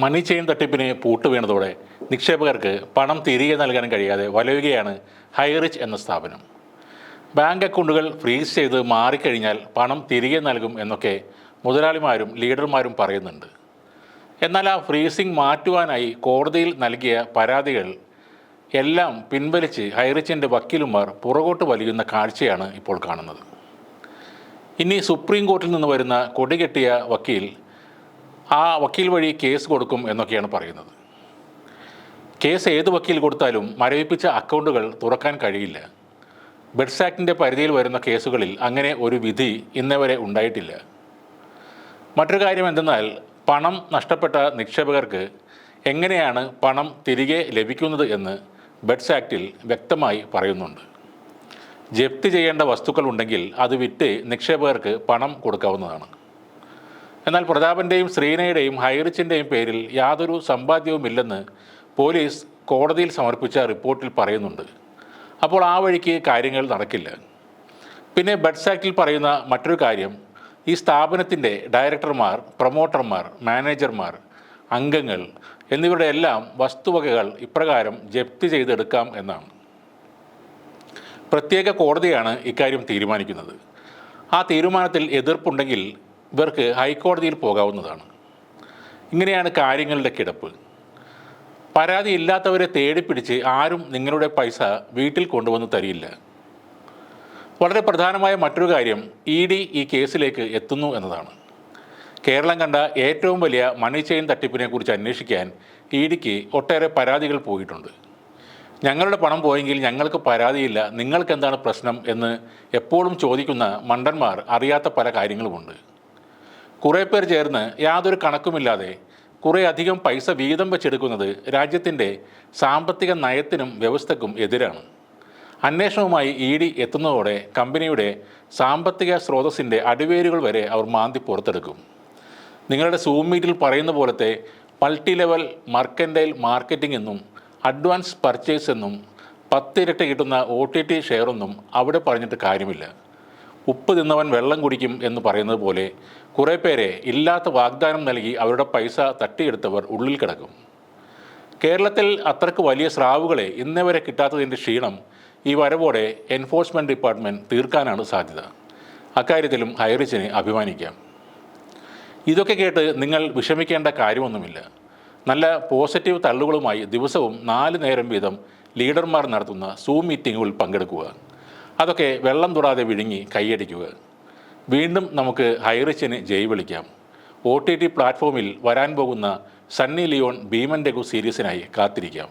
മണി chain തട്ടിപ്പിന് പൂട്ടുവീണതോടെ നിക്ഷേപകർക്ക് പണം തിരികെ നൽകാൻ കഴിയാതെ വലയുകയാണ് ഹൈറിച്ച് എന്ന സ്ഥാപനം. ബാങ്ക് അക്കൗണ്ടുകൾ ഫ്രീസ് ചെയ്ത് മാറിക്കഴിഞ്ഞാൽ പണം തിരികെ നൽകും എന്നൊക്കെ മുതലാളിമാരും ലീഡർമാരും പറയുന്നുണ്ട്. എന്നാൽ ആ ഫ്രീസിംഗ് മാറ്റുവാനായി കോടതിയിൽ നൽകിയ പരാതികൾ എല്ലാം പിൻവലിച്ച് ഹൈറിച്ചിൻ്റെ വക്കീലുമാർ പുറകോട്ട് വലിയുന്ന കാഴ്ചയാണ് ഇപ്പോൾ കാണുന്നത്. ഇനി സുപ്രീം കോർട്ടിൽ നിന്ന് വരുന്ന കൊടികെട്ടിയ വക്കീൽ ആ വക്കീൽ വഴി കേസ് കൊടുക്കും എന്നൊക്കെയാണ് പറയുന്നത്. കേസ് ഏത് വക്കീൽ കൊടുത്താലും മരവിപ്പിച്ച അക്കൗണ്ടുകൾ തുറക്കാൻ കഴിയില്ല. ബെഡ്സ് ആക്ടിൻ്റെ പരിധിയിൽ വരുന്ന കേസുകളിൽ അങ്ങനെ ഒരു വിധി ഇന്നേവരെ ഉണ്ടായിട്ടില്ല. മറ്റൊരു കാര്യം എന്തെന്നാൽ പണം നഷ്ടപ്പെട്ട നിക്ഷേപകർക്ക് എങ്ങനെയാണ് പണം തിരികെ ലഭിക്കുന്നത് എന്ന് ബെഡ്സ് ആക്ടിൽ വ്യക്തമായി പറയുന്നുണ്ട്. ജപ്തി ചെയ്യേണ്ട വസ്തുക്കൾ ഉണ്ടെങ്കിൽ അത് വിറ്റ് നിക്ഷേപകർക്ക് പണം കൊടുക്കാവുന്നതാണ്. എന്നാൽ പ്രതാപൻ്റെയും ശ്രീനയുടെയും ഹൈറിച്ചിൻ്റെയും പേരിൽ യാതൊരു സമ്പാദ്യവുമില്ലെന്ന് പോലീസ് കോടതിയിൽ സമർപ്പിച്ച റിപ്പോർട്ടിൽ പറയുന്നുണ്ട്. അപ്പോൾ ആ വഴിക്ക് കാര്യങ്ങൾ നടക്കില്ല. പിന്നെ ബെഡ്സ് ആക്ടിൽ പറയുന്ന മറ്റൊരു കാര്യം ഈ സ്ഥാപനത്തിൻ്റെ ഡയറക്ടർമാർ, പ്രൊമോട്ടർമാർ, മാനേജർമാർ, അംഗങ്ങൾ എന്നിവരുടെ എല്ലാം വസ്തുവകകൾ ഇപ്രകാരം ജപ്തി ചെയ്തെടുക്കാം എന്നാണ്. പ്രത്യേക കോടതിയാണ് ഇക്കാര്യം തീരുമാനിക്കുന്നത്. ആ തീരുമാനത്തിൽ എതിർപ്പുണ്ടെങ്കിൽ ഇവർക്ക് ഹൈക്കോടതിയിൽ പോകാവുന്നതാണ്. ഇങ്ങനെയാണ് കാര്യങ്ങളുടെ കിടപ്പ്. പരാതി ഇല്ലാത്തവരെ തേടിപ്പിടിച്ച് ആരും നിങ്ങളുടെ പൈസ വീട്ടിൽ കൊണ്ടുവന്ന് തരില്ല. വളരെ പ്രധാനമായ മറ്റൊരു കാര്യം ED ഈ കേസിലേക്ക് എത്തുന്നു എന്നതാണ്. കേരളം കണ്ട ഏറ്റവും വലിയ മണി ചെയിൻ തട്ടിപ്പിനെ കുറിച്ച് അന്വേഷിക്കാൻ EDക്ക് ഒട്ടേറെ പരാതികൾ പോയിട്ടുണ്ട്. ഞങ്ങളുടെ പണം പോയെങ്കിൽ ഞങ്ങൾക്ക് പരാതിയില്ല, നിങ്ങൾക്ക് എന്താണ് പ്രശ്നം എന്ന് എപ്പോഴും ചോദിക്കുന്ന മണ്ടന്മാർ അറിയാത്ത പല കാര്യങ്ങളുമുണ്ട്. കുറേ പേർ ചേർന്ന് യാതൊരു കണക്കുമില്ലാതെ കുറേ അധികം പൈസ വീതം വെച്ചെടുക്കുന്നത് രാജ്യത്തിൻ്റെ സാമ്പത്തിക നയത്തിനും വ്യവസ്ഥയ്ക്കും എതിരാണ്. അന്വേഷണവുമായി ED എത്തുന്നതോടെ കമ്പനിയുടെ സാമ്പത്തിക സ്രോതസ്സിൻ്റെ അടിവേരുകൾ വരെ അവർ മാന്തി പുറത്തെടുക്കും. നിങ്ങളുടെ സൂം മീറ്റിൽ പറയുന്ന പോലത്തെ മൾട്ടി ലെവൽ മർക്കൻഡൈൽ മാർക്കറ്റിംഗ് എന്നും അഡ്വാൻസ് പർച്ചേസ് എന്നും 10 ഇരട്ടി കിട്ടുന്ന OTT ഷെയറൊന്നും അവിടെ പറഞ്ഞിട്ട് കാര്യമില്ല. ഉപ്പ് തിന്നവൻ വെള്ളം കുടിക്കും എന്ന് പറയുന്നത് പോലെ കുറേ പേരെ ഇല്ലാത്ത വാഗ്ദാനം നൽകി അവരുടെ പൈസ തട്ടിയെടുത്തവർ ഉള്ളിൽ കിടക്കും. കേരളത്തിൽ അത്രക്ക് വലിയ സ്രാവുകളെ ഇന്നേവരെ കിട്ടാത്തതിൻ്റെ ക്ഷീണം ഈ വരവോടെ എൻഫോഴ്സ്മെൻറ്റ് ഡിപ്പാർട്ട്മെൻറ്റ് തീർക്കാനാണ് സാധ്യത. അക്കാര്യത്തിലും ഹൈറിച്ചിന് അഭിമാനിക്കാം. ഇതൊക്കെ കേട്ട് നിങ്ങൾ വിഷമിക്കേണ്ട കാര്യമൊന്നുമില്ല. നല്ല പോസിറ്റീവ് തള്ളുകളുമായി ദിവസവും 4 നേരം വീതം ലീഡർമാർ നടത്തുന്ന സൂം മീറ്റിങ്ങുകളിൽ പങ്കെടുക്കുക. അതൊക്കെ വെള്ളം തൊടാതെ വിഴുങ്ങി കൈയടിക്കുക. വീണ്ടും നമുക്ക് ഹൈറിച്ചിന് ജയ് വിളിക്കാം. OTT പ്ലാറ്റ്ഫോമിൽ വരാൻ പോകുന്ന സണ്ണി ലിയോൺ ഭീമൻ രഘു സീരീസിനായി കാത്തിരിക്കാം.